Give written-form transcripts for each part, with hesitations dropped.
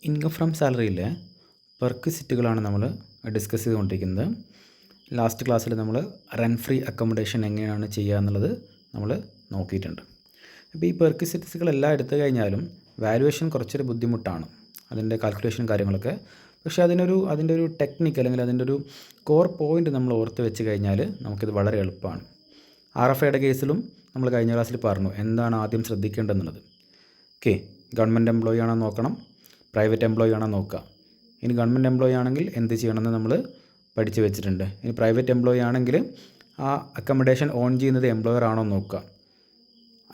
Income from സാലറിയിലെ പെർക്വിസിറ്റുകളാണ് നമ്മൾ discuss ചെയ്തുകൊണ്ടിരിക്കുന്നത്. Last ക്ലാസ്സിൽ നമ്മൾ റെൻറ്റ് ഫ്രീ അക്കോമഡേഷൻ എങ്ങനെയാണ് ചെയ്യുക എന്നുള്ളത് നമ്മൾ നോക്കിയിട്ടുണ്ട്. അപ്പോൾ ഈ പെർക്വിസിറ്റ്സുകളെല്ലാം എടുത്തു കഴിഞ്ഞാലും വാല്യുവേഷൻ കുറച്ചൊരു ബുദ്ധിമുട്ടാണ്, അതിൻ്റെ കാൽക്കുലേഷൻ കാര്യങ്ങളൊക്കെ. പക്ഷേ അതിൻ്റെ ഒരു ടെക്നിക്ക് അല്ലെങ്കിൽ അതിൻ്റെ ഒരു കോർ പോയിൻ്റ് നമ്മൾ ഓർത്ത് വെച്ച് കഴിഞ്ഞാൽ നമുക്കിത് വളരെ എളുപ്പമാണ്. RFIയുടെ കേസിലും നമ്മൾ കഴിഞ്ഞ ക്ലാസ്സിൽ പറഞ്ഞു എന്താണ് ആദ്യം ശ്രദ്ധിക്കേണ്ടതെന്നുള്ളത്. ഓക്കെ, ഗവൺമെൻറ് എംപ്ലോയി ആണോ നോക്കണം, പ്രൈവറ്റ് എംപ്ലോയി ആണോ നോക്കുക. ഇനി ഗവൺമെൻറ് എംപ്ലോയി ആണെങ്കിൽ എന്ത് ചെയ്യണമെന്ന് നമ്മൾ പഠിച്ച് വെച്ചിട്ടുണ്ട്. ഇനി പ്രൈവറ്റ് എംപ്ലോയി ആണെങ്കിൽ ആ അക്കോമഡേഷൻ ഓൺ ചെയ്യുന്നത് എംപ്ലോയർ ആണോ നോക്കുക,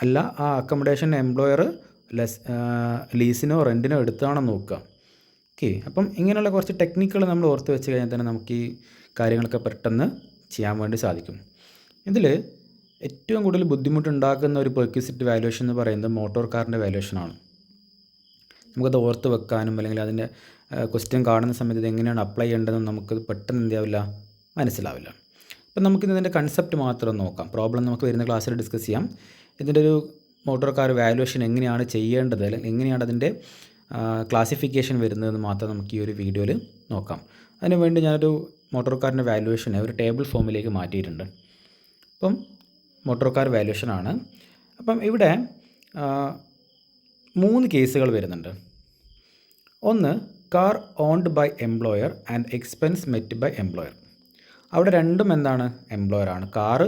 അല്ല ആ അക്കോമഡേഷൻ എംപ്ലോയർ ലീസിനോ റെൻറ്റിനോ എടുത്താണോ നോക്കുക. ഓക്കെ, അപ്പം ഇങ്ങനെയുള്ള കുറച്ച് ടെക്നിക്കുകൾ നമ്മൾ ഓർത്ത് വെച്ച് കഴിഞ്ഞാൽ തന്നെ നമുക്ക് ഈ കാര്യങ്ങളൊക്കെ പെട്ടെന്ന് ചെയ്യാൻ വേണ്ടി സാധിക്കും. ഇതിൽ ഏറ്റവും കൂടുതൽ ബുദ്ധിമുട്ടുണ്ടാക്കുന്ന ഒരു പെർക്വിസിറ്റ് വാല്യുവേഷൻ എന്ന് പറയുന്നത് മോട്ടോർ കാറിൻ്റെ വാല്യുവേഷനാണ്. നമുക്കത് ഓർത്ത് വെക്കാനും അല്ലെങ്കിൽ അതിൻ്റെ ക്വസ്റ്റ്യൻ കാണുന്ന സമയത്ത് ഇത് എങ്ങനെയാണ് അപ്ലൈ ചെയ്യേണ്ടതെന്ന് നമുക്കത് പെട്ടെന്ന് എന്താവില്ല, മനസ്സിലാവില്ല. അപ്പം നമുക്കിതിൻ്റെ കൺസെപ്റ്റ് മാത്രം നോക്കാം. പ്രോബ്ലം നമുക്ക് വരുന്ന ക്ലാസ്സിൽ ഡിസ്കസ് ചെയ്യാം. ഇതിൻ്റെ ഒരു മോട്ടോർ കാർ വാല്യുവേഷൻ എങ്ങനെയാണ് ചെയ്യേണ്ടത് അല്ലെങ്കിൽ എങ്ങനെയാണ് അതിൻ്റെ ക്ലാസിഫിക്കേഷൻ വരുന്നതെന്ന് മാത്രം നമുക്ക് ഈ ഒരു വീഡിയോയിൽ നോക്കാം. അതിനുവേണ്ടി ഞാനൊരു മോട്ടോർ കാറിൻ്റെ വാല്യുവേഷനെ ഒരു ടേബിൾ ഫോമിലേക്ക് മാറ്റിയിട്ടുണ്ട്. അപ്പം മോട്ടോർ കാർ വാല്യുവേഷനാണ്. അപ്പം ഇവിടെ 3 കേസുകൾ വരുന്നുണ്ട്. ഒന്ന്, car owned by employer and expense met by employer. അവിടെ രണ്ടും എന്താണ്, എംപ്ലോയറാണ്. കാറ്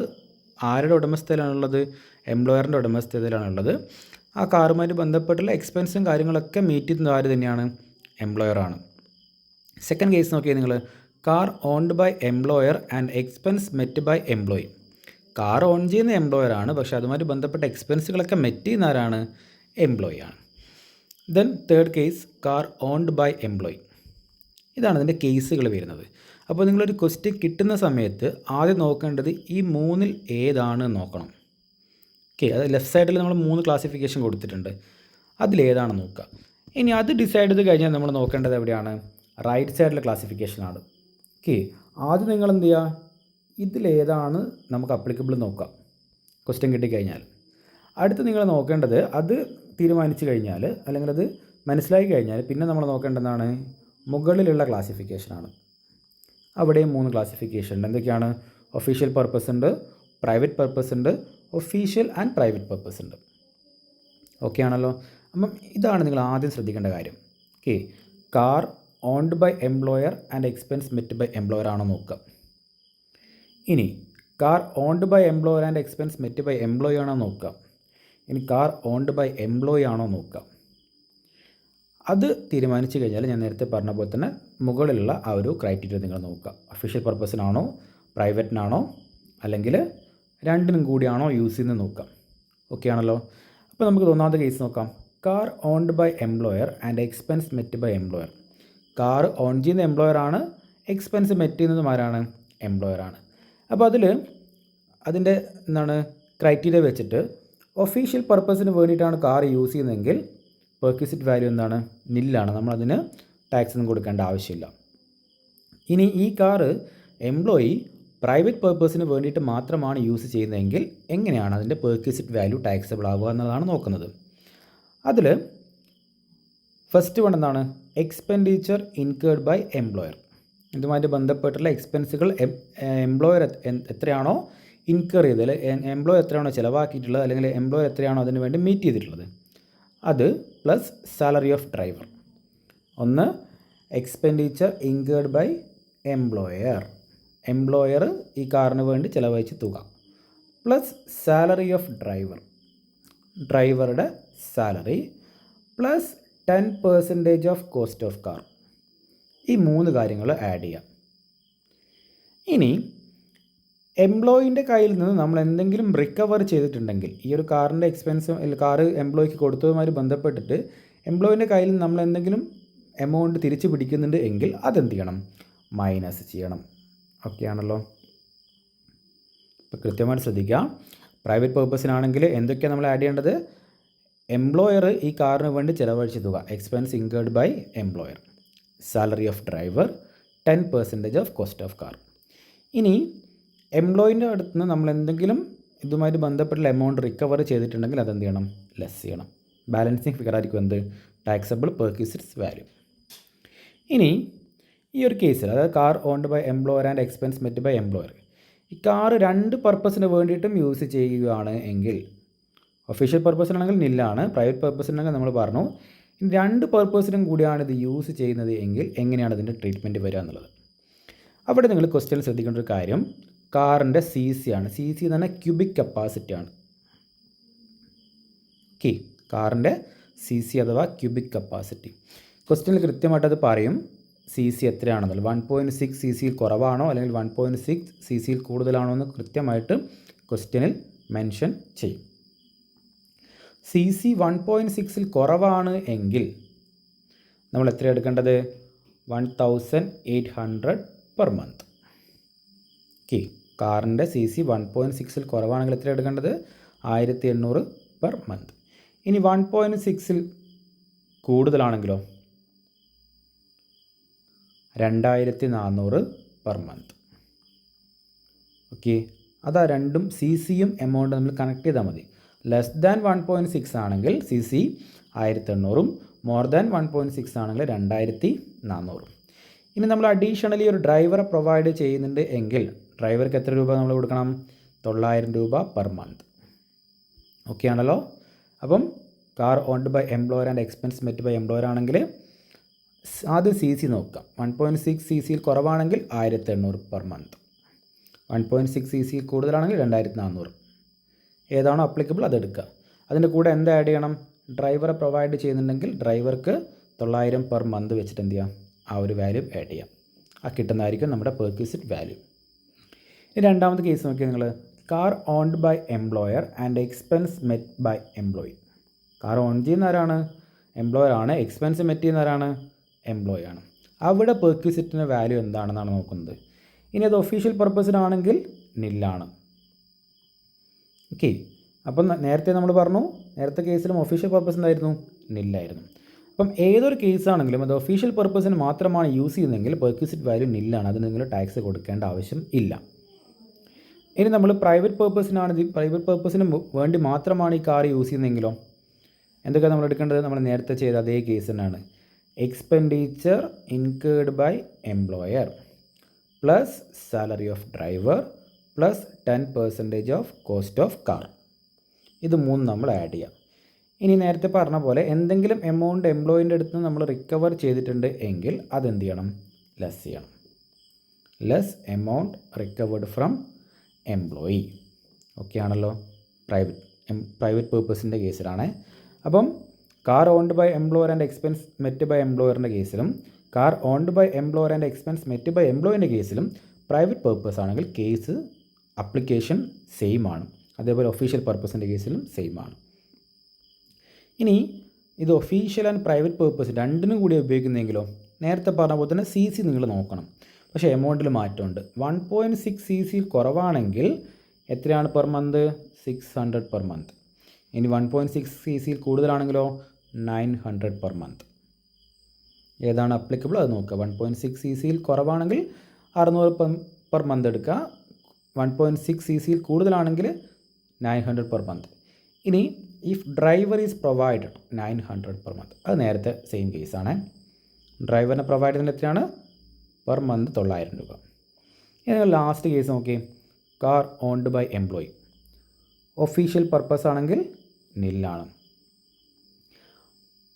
ആരുടെ ഉടമസ്ഥതയിലാണുള്ളത്, എംപ്ലോയറിൻ്റെ ഉടമസ്ഥതയിലാണുള്ളത്. ആ കാറുമായിട്ട് ബന്ധപ്പെട്ടുള്ള എക്സ്പെൻസും കാര്യങ്ങളൊക്കെ മീറ്റ് ചെയ്യുന്നത് ആര് തന്നെയാണ്, എംപ്ലോയറാണ്. സെക്കൻഡ് കേസ് നോക്കിയാൽ നിങ്ങൾ, car owned by employer and expense met by employee. Car own ചെയ്യുന്ന എംപ്ലോയറാണ്, പക്ഷേ അതുമായിട്ട് ബന്ധപ്പെട്ട എക്സ്പെൻസുകളൊക്കെ മെറ്റ് ചെയ്യുന്ന ആരാണ്, എംപ്ലോയി ആണ്. Then third case, car owned by employee. ഇതാണ് ഇതിൻ്റെ കേസുകൾ വരുന്നത്. അപ്പോൾ നിങ്ങളൊരു ക്വസ്റ്റ്യൻ കിട്ടുന്ന സമയത്ത് ആദ്യം നോക്കേണ്ടത് ഈ 3-ൽ ഏതാണ് നോക്കണം. ഓക്കെ, അത് ലെഫ്റ്റ് സൈഡിൽ നമ്മൾ 3 ക്ലാസിഫിക്കേഷൻ കൊടുത്തിട്ടുണ്ട്, അതിലേതാണ് നോക്കുക. ഇനി അത് ഡിസൈഡ് ചെയ്ത് കഴിഞ്ഞാൽ നമ്മൾ നോക്കേണ്ടത് എവിടെയാണ്, റൈറ്റ് സൈഡിലെ ക്ലാസിഫിക്കേഷനാണ്. ഓക്കെ, ആദ്യം നിങ്ങൾ എന്ത് ചെയ്യുക, ഇതിലേതാണ് നമുക്ക് അപ്ലിക്കബിൾ നോക്കാം ക്വസ്റ്റ്യൻ കിട്ടിക്കഴിഞ്ഞാൽ. അടുത്ത് നിങ്ങൾ നോക്കേണ്ടത് അത് തീരുമാനിച്ചു കഴിഞ്ഞാൽ അല്ലെങ്കിൽ അത് മനസ്സിലാക്കി കഴിഞ്ഞാൽ പിന്നെ നമ്മൾ നോക്കേണ്ടതാണ് മുകളിലുള്ള ക്ലാസിഫിക്കേഷനാണ്. അവിടെയും 3 ക്ലാസിഫിക്കേഷൻ ഉണ്ട്. എന്തൊക്കെയാണ്, ഒഫീഷ്യൽ പർപ്പസ് ഉണ്ട്, പ്രൈവറ്റ് പർപ്പസ് ഉണ്ട്, ഒഫീഷ്യൽ ആൻഡ് പ്രൈവറ്റ് പർപ്പസ് ഉണ്ട്. ഓക്കെ ആണല്ലോ. അപ്പം ഇതാണ് നിങ്ങൾ ആദ്യം ശ്രദ്ധിക്കേണ്ട കാര്യം. Okay, car owned by employer and expense met by employer ആണോ നോക്കുക. ഇനി car owned by employer and expense met by employee ആണോ നോക്കുക. ഇനി കാർ ഓൺഡ് ബൈ എംപ്ലോയി ആണോ നോക്കുക. അത് തീരുമാനിച്ചു കഴിഞ്ഞാൽ ഞാൻ നേരത്തെ പറഞ്ഞ പോലെ തന്നെ മുകളിലുള്ള ആ ഒരു ക്രൈറ്റീരിയ നിങ്ങൾ നോക്കുക. ഒഫീഷ്യൽ പർപ്പസിനാണോ, പ്രൈവറ്റിനാണോ, അല്ലെങ്കിൽ രണ്ടിനും കൂടിയാണോ യൂസ് ചെയ്യുന്നത് നോക്കാം. ഓക്കെ ആണല്ലോ. അപ്പോൾ നമുക്ക് ഒന്നാമത്തെ കേസ് നോക്കാം. Car owned by employer and expense met by employer. Car own ചെയ്യുന്ന എംപ്ലോയറാണ്, എക്സ്പെൻസ് മെറ്റ് ചെയ്യുന്നതും ആരാണ്, എംപ്ലോയറാണ്. അപ്പോൾ അതിൻ്റെ എന്താണ് ക്രൈറ്റീരിയ വെച്ചിട്ട് ഒഫീഷ്യൽ പർപ്പസിന് വേണ്ടിയിട്ടാണ് കാർ യൂസ് ചെയ്യുന്നതെങ്കിൽ പെർക്വിസിറ്റ് വാല്യൂ എന്താണ്, നില്ലാണ്. നമ്മളതിന് ടാക്സ് ഒന്നും കൊടുക്കേണ്ട ആവശ്യമില്ല. ഇനി ഈ കാറ് എംപ്ലോയി പ്രൈവറ്റ് പർപ്പസിന് വേണ്ടിയിട്ട് മാത്രമാണ് യൂസ് ചെയ്യുന്നതെങ്കിൽ എങ്ങനെയാണ് അതിൻ്റെ പെർക്വിസിറ്റ് വാല്യൂ ടാക്സബിൾ ആവുക എന്നുള്ളതാണ് നോക്കുന്നത്. അതിൽ ഫസ്റ്റ് വൺ എന്താണ്, എക്സ്പെൻഡിച്ചർ ഇൻകേർഡ് ബൈ എംപ്ലോയർ. ഇതുമായിട്ട് ബന്ധപ്പെട്ടുള്ള എക്സ്പെൻസുകൾ എംപ്ലോയർ എത്രയാണോ ഇൻകർ ചെയ്തത്, അല്ലെങ്കിൽ എംപ്ലോയർ എത്രയാണോ ചിലവാക്കിയിട്ടുള്ളത്, അല്ലെങ്കിൽ എംപ്ലോയർ എത്രയാണോ അതിന് വേണ്ടി മീറ്റ് ചെയ്തിട്ടുള്ളത്, അത് പ്ലസ് സാലറി ഓഫ് ഡ്രൈവർ. ഒന്ന്, expenditure incurred by employer, employer ഈ കാറിന് വേണ്ടി ചിലവഴിച്ച തുക, പ്ലസ് സാലറി ഓഫ് ഡ്രൈവർ, ഡ്രൈവറുടെ salary, plus 10% of cost of car. ഈ 3 കാര്യങ്ങൾ ആഡ് ചെയ്യാം. ഇനി എംപ്ലോയിൻ്റെ കയ്യിൽ നിന്ന് നമ്മൾ എന്തെങ്കിലും റിക്കവർ ചെയ്തിട്ടുണ്ടെങ്കിൽ, ഈ ഒരു കാറിൻ്റെ എക്സ്പെൻസ് കാറ് എംപ്ലോയിക്ക് കൊടുത്തതുമായി ബന്ധപ്പെട്ടിട്ട് എംപ്ലോയിൻ്റെ കയ്യിൽ നിന്ന് നമ്മൾ എന്തെങ്കിലും എമൗണ്ട് തിരിച്ച് പിടിക്കുന്നുണ്ട് എങ്കിൽ അതെന്ത് ചെയ്യണം, മൈനസ് ചെയ്യണം. ഓക്കെ ആണല്ലോ. ഇപ്പോൾ കൃത്യമായിട്ട് ശ്രദ്ധിക്കുക. പ്രൈവറ്റ് പർപ്പസിനാണെങ്കിൽ എന്തൊക്കെയാണ് നമ്മൾ ആഡ് ചെയ്യേണ്ടത്, എംപ്ലോയർ ഈ കാറിന് വേണ്ടി ചിലവഴിച്ച തുക, expense incurred by employer, salary of driver, 10% of cost of car. ഇനി എംപ്ലോയിൻ്റെ അടുത്ത് നിന്ന് നമ്മൾ എന്തെങ്കിലും ഇതുമായിട്ട് ബന്ധപ്പെട്ടുള്ള എമൗണ്ട് റിക്കവർ ചെയ്തിട്ടുണ്ടെങ്കിൽ അതെന്ത് ചെയ്യണം, ലെസ് ചെയ്യണം. ബാലൻസിങ് ഫിഗർ ആയിരിക്കും എന്ത്, ടാക്സബിൾ പെർക്വിസിറ്റ്സ് വാല്യൂ. ഇനി ഈ ഒരു കേസിൽ, അതായത് car owned by employer and expense met by employer, ഈ കാർ 2 പർപ്പസിന് വേണ്ടിയിട്ടും യൂസ് ചെയ്യുകയാണ് എങ്കിൽ, ഒഫീഷ്യൽ പർപ്പസിനാണെങ്കിൽ നില്ലാണ്, പ്രൈവറ്റ് പർപ്പസിനാണെങ്കിൽ നമ്മൾ പറഞ്ഞു, 2 പർപ്പസിനും കൂടിയാണ് ഇത് യൂസ് ചെയ്യുന്നത് എങ്കിൽ എങ്ങനെയാണ് ഇതിൻ്റെ ട്രീറ്റ്മെൻറ്റ് വരിക എന്നുള്ളത്. അവിടെ നിങ്ങൾ ക്വസ്റ്റ്യൻ ശ്രദ്ധിക്കേണ്ട ഒരു കാര്യം, കാറിൻ്റെ സി സി ആണ്. സി സി എന്ന് പറഞ്ഞാൽ ക്യൂബിക് കപ്പാസിറ്റി ആണ്. ഓക്കെ, കാറിൻ്റെ സി സി അഥവാ ക്യൂബിക് കപ്പാസിറ്റി. ക്വസ്റ്റ്യനിൽ കൃത്യമായിട്ടത് പറയും സി സി എത്രയാണെന്നുള്ളത്. 1.6 സി സിയിൽ കുറവാണോ അല്ലെങ്കിൽ 1.6 സി സിയിൽ കൂടുതലാണോ എന്ന് കൃത്യമായിട്ട് ക്വസ്റ്റ്യനിൽ മെൻഷൻ ചെയ്യും. സി സി 1.6ൽ കുറവാണ് എങ്കിൽ നമ്മൾ എത്ര എടുക്കേണ്ടത്? 1800 പെർ മന്ത്. ഓക്കെ, കാറിൻ്റെ സി സി 1.6ൽ കുറവാണെങ്കിൽ എത്ര എടുക്കേണ്ടത്? 1800 പെർ മന്ത്. ഇനി 1.6ൽ കൂടുതലാണെങ്കിലോ 2400 പെർ മന്ത്. ഓക്കെ, അതാ രണ്ടും സി സിയും എമൗണ്ട് നമ്മൾ കണക്ട് ചെയ്താൽ മതി. ലെസ് ദാൻ 1.6 ആണെങ്കിൽ സി സി 1800, മോർ ദാൻ 1.6 ആണെങ്കിൽ 2400. ഇനി നമ്മൾ അഡീഷണലി ഒരു ഡ്രൈവറെ പ്രൊവൈഡ് ചെയ്യുന്നുണ്ട് എങ്കിൽ ഡ്രൈവർക്ക് എത്ര രൂപ നമ്മൾ കൊടുക്കണം? 900 രൂപ പെർ മന്ത്. ഓക്കെ ആണല്ലോ. അപ്പം car owned by employer and expense met by employer ആണെങ്കിൽ ആദ്യം സി സി നോക്കാം. 1.6 സി സിയിൽ കുറവാണെങ്കിൽ 1800 പെർ മന്ത്. 1.6 സി സിയിൽ കൂടുതലാണെങ്കിൽ 2400. ഏതാണോ അപ്ലിക്കബിൾ അതെടുക്കുക. അതിൻ്റെ കൂടെ എന്താ ആഡ് ചെയ്യണം? ഡ്രൈവറെ പ്രൊവൈഡ് ചെയ്യുന്നുണ്ടെങ്കിൽ ഡ്രൈവർക്ക് 900 പെർ മന്ത് വെച്ചിട്ട് എന്ത് ചെയ്യാം? ആ ഒരു വാല്യൂ ആഡ് ചെയ്യാം. ആ കിട്ടുന്നതായിരിക്കും നമ്മുടെ പെർക്വിസിറ്റ് വാല്യൂ. ഇനി രണ്ടാമത്തെ കേസ് നോക്കിയാൽ നിങ്ങൾ, car owned by employer and expense met by employee. Car own ചെയ്യുന്ന ആരാണ്? എംപ്ലോയർ ആണ്. എക്സ്പെൻസ് മെറ്റ് ചെയ്യുന്ന ആരാണ്? എംപ്ലോയി ആണ്. അവിടെ പെർക്വിസിറ്റിൻ്റെ വാല്യൂ എന്താണെന്നാണ് നോക്കുന്നത്. ഇനി അത് ഒഫീഷ്യൽ പർപ്പസിനാണെങ്കിൽ നില്ലാണ്. ഓക്കെ, അപ്പം നേരത്തെ നമ്മൾ പറഞ്ഞു, നേരത്തെ കേസിലും ഒഫീഷ്യൽ പർപ്പസ് എന്തായിരുന്നു? നില്ലായിരുന്നു. അപ്പം ഏതൊരു കേസാണെങ്കിലും അത് ഒഫീഷ്യൽ പർപ്പസിന് മാത്രമാണ് യൂസ് ചെയ്യുന്നതെങ്കിൽ പെർക്വിസിറ്റ് വാല്യൂ നില്ലാണ്. അത് നിങ്ങൾ ടാക്സ് കൊടുക്കേണ്ട ആവശ്യം ഇല്ല. ഇനി നമ്മൾ പ്രൈവറ്റ് പർപ്പസിന് വേണ്ടി മാത്രമാണ് ഈ കാർ യൂസ് ചെയ്യുന്നതെങ്കിലോ എന്തൊക്കെയാണ് നമ്മൾ എടുക്കേണ്ടത്? നമ്മൾ നേരത്തെ ചെയ്ത അതേ കേസ് തന്നെയാണ്. Expenditure incurred by employer plus salary of driver plus 10% of cost of car. ഇത് 3 നമ്മൾ ആഡ് ചെയ്യാം. ഇനി നേരത്തെ പറഞ്ഞ പോലെ എന്തെങ്കിലും എമൗണ്ട് എംപ്ലോയിൻ്റെ അടുത്ത് നിന്ന് നമ്മൾ റിക്കവർ ചെയ്തിട്ടുണ്ട് എങ്കിൽ അതെന്ത് ചെയ്യണം? ലെസ് ചെയ്യണം. Less amount recovered from employee. Okay ആണല്ലോ. പ്രൈവറ്റ് പേർപ്പസിൻ്റെ കേസിലാണ്. അപ്പം car owned by employer and expense met by എംപ്ലോയറിൻ്റെ കേസിലും car owned by employer and expense met by എംപ്ലോയിൻ്റെ കേസിലും പ്രൈവറ്റ് പേർപ്പസ് ആണെങ്കിൽ കേസ് അപ്ലിക്കേഷൻ സെയിം ആണ്. അതേപോലെ ഒഫീഷ്യൽ പർപ്പസിൻ്റെ കേസിലും സെയിം ആണ്. ഇനി ഇത് ഒഫീഷ്യൽ ആൻഡ് പ്രൈവറ്റ് പേർപ്പസ് രണ്ടിനും കൂടി ഉപയോഗിക്കുന്നെങ്കിലോ നേരത്തെ പറഞ്ഞ പോലെ തന്നെ സി സി നിങ്ങൾ നോക്കണം. പക്ഷേ എമൗണ്ടിൽ മാറ്റമുണ്ട്. 1.6 സി സിയിൽ കുറവാണെങ്കിൽ എത്രയാണ് പെർ മന്ത്? 600 per month. ഇനി 1.6 സി സിയിൽ കൂടുതലാണെങ്കിലോ 900 പെർ മന്ത്. ഏതാണ് അപ്ലിക്കബിൾ അത് നോക്കുക. 1.6 സി സിയിൽ കുറവാണെങ്കിൽ 600 പെർ മന്ത് എടുക്കുക. 1.6 സി സിയിൽ കൂടുതലാണെങ്കിൽ 900 പെർ മന്ത്. ഇനി if driver is provided 900 per month. അത് നേരത്തെ സെയിം കേസാണ്. ഡ്രൈവറിനെ പ്രൊവൈഡ് ചെയ്യുന്നത് എത്രയാണ്? പെർ മന്ത് 900 രൂപ. ഇനി ലാസ്റ്റ് കേസ് നോക്കി, car owned by employee. Official purpose ആണെങ്കിൽ നില്ലാണ്.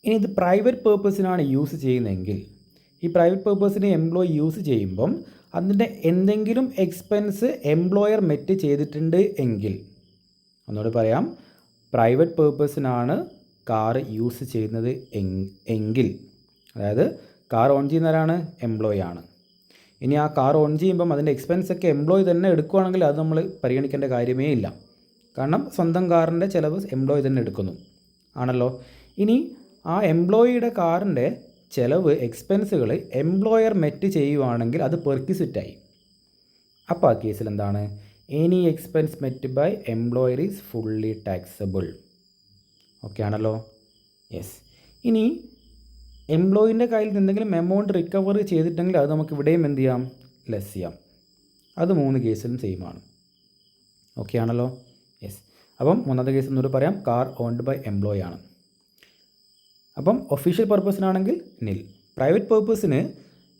ഇനി ഇത് പ്രൈവറ്റ് പേർപ്പസിനാണ് യൂസ് ചെയ്യുന്നതെങ്കിൽ ഈ പ്രൈവറ്റ് പേർപ്പസിന് എംപ്ലോയി യൂസ് ചെയ്യുമ്പം അതിൻ്റെ എന്തെങ്കിലും എക്സ്പെൻസ് എംപ്ലോയർ മെറ്റ് ചെയ്തിട്ടുണ്ട് എങ്കിൽ, ഒന്നുകൂടി പറയാം, പ്രൈവറ്റ് പേർപ്പസിനാണ് കാർ യൂസ് ചെയ്യുന്നത് എങ്കിൽ, അതായത് കാർ ഓൺ ചെയ്യുന്നവരാണ് എംപ്ലോയി ആണ്. ഇനി ആ കാർ ഓൺ ചെയ്യുമ്പം അതിൻ്റെ എക്സ്പെൻസൊക്കെ എംപ്ലോയി തന്നെ എടുക്കുകയാണെങ്കിൽ അത് നമ്മൾ പരിഗണിക്കേണ്ട കാര്യമേ ഇല്ല. കാരണം സ്വന്തം കാറിൻ്റെ ചിലവ് എംപ്ലോയി തന്നെ എടുക്കുന്നു ആണല്ലോ. ഇനി ആ എംപ്ലോയിയുടെ കാറിൻ്റെ ചിലവ് എക്സ്പെൻസുകൾ എംപ്ലോയർ മെറ്റ് ചെയ്യുവാണെങ്കിൽ അത് പെർക്വിസിറ്റായി. അപ്പോൾ ആ കേസിൽ എന്താണ്? Any expense met by employer is fully taxable. Okay ആണല്ലോ. യെസ്. ഇനി എംപ്ലോയിൻ്റെ കയ്യിൽ നിന്ന് എന്തെങ്കിലും എമൗണ്ട് റിക്കവർ ചെയ്തിട്ടെങ്കിൽ അത് നമുക്ക് ഇവിടെയും എന്ത് ചെയ്യാം? ലെസ് ചെയ്യാം. അത് 3 കേസിലും സെയിം ആണ്. ഓക്കെ ആണല്ലോ. യെസ്. അപ്പം 3ാമത്തെ കേസ് എന്നോട് പറയാം, കാർ ഓൺഡ് ബൈ എംപ്ലോയി ആണ്. അപ്പം ഒഫീഷ്യൽ പർപ്പസിനാണെങ്കിൽ നിൽ. പ്രൈവറ്റ് പേർപ്പസിന്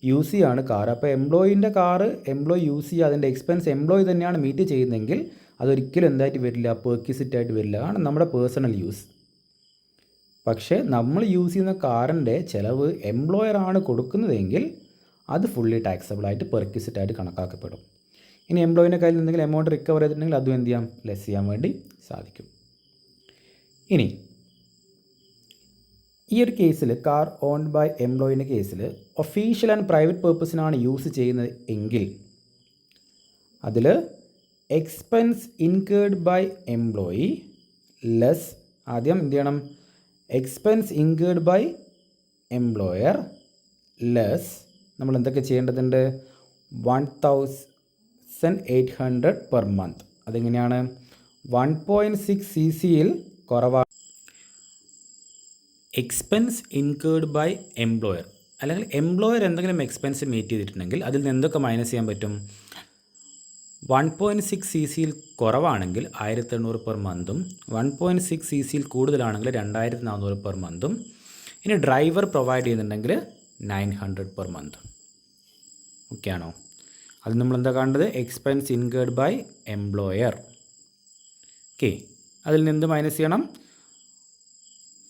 യൂസ് ചെയ്യാണ് കാർ. അപ്പോൾ എംപ്ലോയിൻ്റെ കാറ് എംപ്ലോയി യൂസ് ചെയ്യുക, അതിൻ്റെ എക്സ്പെൻസ് എംപ്ലോയി തന്നെയാണ് മീറ്റ് ചെയ്യുന്നതെങ്കിൽ അതൊരിക്കലും എന്തായിട്ട് വരില്ല, പെർക്വിസിറ്റായിട്ട് വരില്ല. കാരണം നമ്മുടെ പേഴ്സണൽ യൂസ്. പക്ഷേ നമ്മൾ യൂസ് ചെയ്യുന്ന കാറിൻ്റെ ചിലവ് എംപ്ലോയറാണ് കൊടുക്കുന്നതെങ്കിൽ അത് ഫുള്ളി ടാക്സബിളായിട്ട് പെർക്വിസിറ്റായിട്ട് കണക്കാക്കപ്പെടും. ഇനി എംപ്ലോയിൻ്റെ കയ്യിൽ നിന്ന് എന്തെങ്കിലും എമൗണ്ട് റിക്കവർ ചെയ്തിട്ടുണ്ടെങ്കിൽ അതും എന്ത് ചെയ്യാം, ലെസ് ചെയ്യാൻ വേണ്ടി സാധിക്കും. ഇനി ഈ ഒരു കേസിൽ കാർ ഓൺഡ് ബൈ എംപ്ലോയിൻ്റെ കേസിൽ ഒഫീഷ്യൽ ആൻഡ് പ്രൈവറ്റ് പേർപ്പസിനാണ് യൂസ് ചെയ്യുന്നത് എങ്കിൽ അതിൽ expense incurred by employee less, ആദ്യം എന്ത് ചെയ്യണം, expense incurred by employer less നമ്മൾ എന്തൊക്കെ ചെയ്യേണ്ടതുണ്ട്, 1,800 പെർ മന്ത്. അതെങ്ങനെയാണ്, 1.6 cc കുറവാണ്. എക്സ്പെൻസ് ഇൻകേർഡ് ബൈ എംപ്ലോയർ അല്ലെങ്കിൽ എംപ്ലോയർ എന്തെങ്കിലും എക്സ്പെൻസ് മീറ്റ് ചെയ്തിട്ടുണ്ടെങ്കിൽ അതിൽ നിന്ന് എന്തൊക്കെ മൈനസ് ചെയ്യാൻ പറ്റും, 1.6 cc കുറവാണെങ്കിൽ 1,800 പെർ മന്തും 1.6 cc കൂടുതലാണെങ്കിൽ 2,400 പെർ മന്തും. ഇനി ഡ്രൈവർ പ്രൊവൈഡ് ചെയ്യുന്നുണ്ടെങ്കിൽ 900 പെർ മന്ത്. ഓക്കെ ആണോ? അത് നമ്മൾ എന്താ കാണേണ്ടത്, expense incurred by employer. Okay, അതിൽ നിന്ന് മൈനസ് ചെയ്യണം.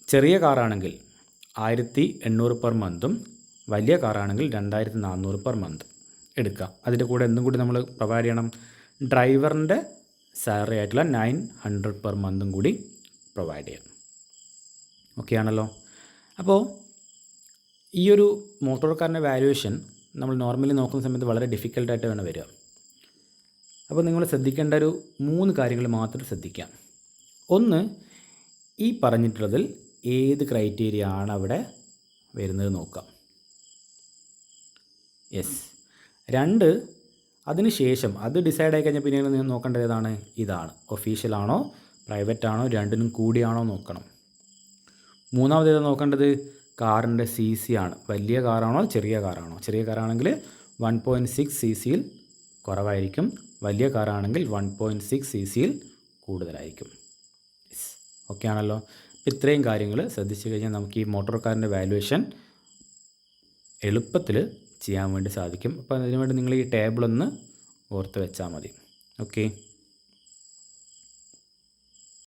ചെറിയ കാറാണെങ്കിൽ 1,800 പെർ മന്തും വലിയ കാറാണെങ്കിൽ 2,400 പെർ മന്ത് എടുക്കുക. അതിൻ്റെ കൂടെ എന്തും കൂടി നമ്മൾ പ്രൊവൈഡ് ചെയ്യണം, ഡ്രൈവറിൻ്റെ സാലറി ആയിട്ടുള്ള 900 പെർ മന്തും കൂടി പ്രൊവൈഡ് ചെയ്യണം. ഓക്കെ ആണല്ലോ? അപ്പോൾ ഈ ഒരു മോട്ടോർ കാറിൻ്റെ വാല്യുവേഷൻ നമ്മൾ നോർമലി നോക്കുന്ന സമയത്ത് വളരെ ഡിഫിക്കൽട്ടായിട്ട് വേണം വരിക. അപ്പോൾ നിങ്ങൾ ശ്രദ്ധിക്കേണ്ട ഒരു 3 കാര്യങ്ങൾ മാത്രം ശ്രദ്ധിക്കാം. ഒന്ന്, ഈ പറഞ്ഞിട്ടുള്ളതിൽ ഏത് ക്രൈറ്റീരിയ ആണ് അവിടെ വരുന്നത് നോക്കാം. യെസ്. 2, അതിന് ശേഷം അത് ഡിസൈഡ് ആയി കഴിഞ്ഞാൽ പിന്നെ നിങ്ങൾ നോക്കേണ്ടത് ഏതാണ്, ഇതാണ് ഒഫീഷ്യൽ ആണോ പ്രൈവറ്റ് ആണോ രണ്ടിനും കൂടിയാണോ നോക്കണം. 3ാമത് ഏതാണ് നോക്കേണ്ടത്, കാറിൻ്റെ CC ആണ്, വലിയ കാറാണോ ചെറിയ കാറാണോ. ചെറിയ കാറാണെങ്കിൽ 1.6 cc കുറവായിരിക്കും, വലിയ കാറാണെങ്കിൽ 1.6 cc കൂടുതലായിരിക്കും. ഓക്കെ ആണല്ലോ? അപ്പോൾ ഇത്രയും കാര്യങ്ങൾ ശ്രദ്ധിച്ചു കഴിഞ്ഞാൽ നമുക്ക് ഈ മോട്ടോർ കാറിൻ്റെ വാല്യുവേഷൻ എളുപ്പത്തിൽ ചെയ്യാൻ വേണ്ടി സാധിക്കും. അപ്പോൾ അതിനുവേണ്ടി നിങ്ങൾ ഈ ടേബിളൊന്ന് ഓർത്ത് വെച്ചാൽ മതി. ഓക്കെ.